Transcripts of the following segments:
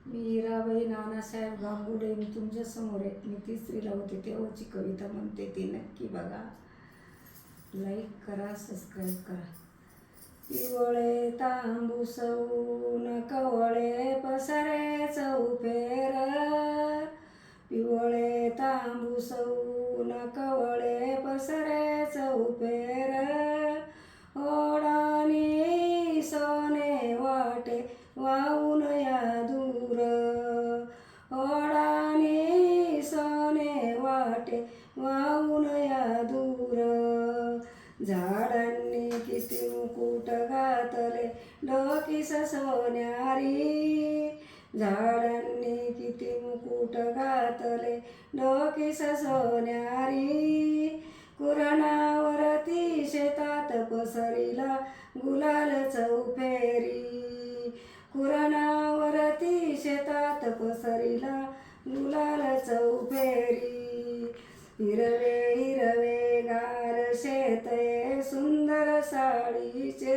मी हिराबाई नानासाहेब गांगुडे मी तुमच्यासमोर आहे. मी तिसरीला होते तेव्हाची कविता म्हणते, ती नक्की बघा. लाईक करा, सबस्क्राईब करा. पिवळे तांबूस ऊन कवळे पसरे चौफेर, पिवळे तांबूस ऊन कवळे पसरे चौफेर, ओढानी सोने वाटे वाहून या दूर, ओढानी सोने वाटे वाहून या दूर, झाडांनी किती मुकुट घातले डोकीस सोन्यारी, झाडांनी किती मुकुट घातले डोकीस सोन्यारी, कुरणावरती शेतात पसरिला गुलाल चौफेरी, कुरणावरती शेतात पसरिला गुलाल चौफेरी, हिरवे हिरवे गार शेतये सुंदर साडीचे,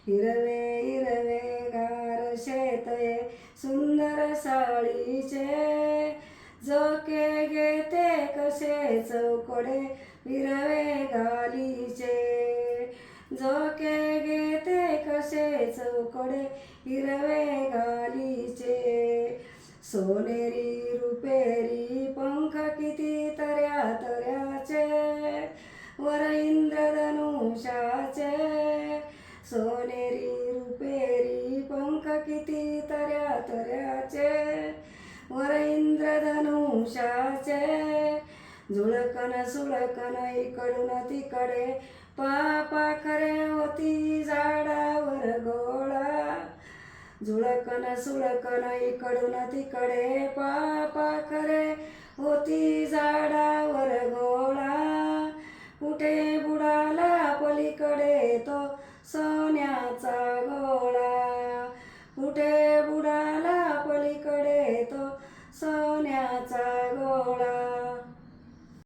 हिरवे हिरवे गार शेतये सुंदर साडीचे, झोके घेते कसे चौकडे हिरवे गालीचे, झोके घेते कसे चौकडे हिरवे गालीचे, सोनेरी रुपेरी पंख किती तऱ्या तऱ्याचे, वर इंद्रधनुष्याचे, सोनेरी रुपेरी पंख किती तऱ्या तऱ्याचे, वर इंद्रधनुष्याचे, झुळकन सुळकन इकडून तिकडे पाखरे होती झाडावर गोळा, झुळकन सुळकन इकडून तिकडे पाखरे होती झाडावर गोळा, कुठे बुडाला पलीकडे तो सोन्याचा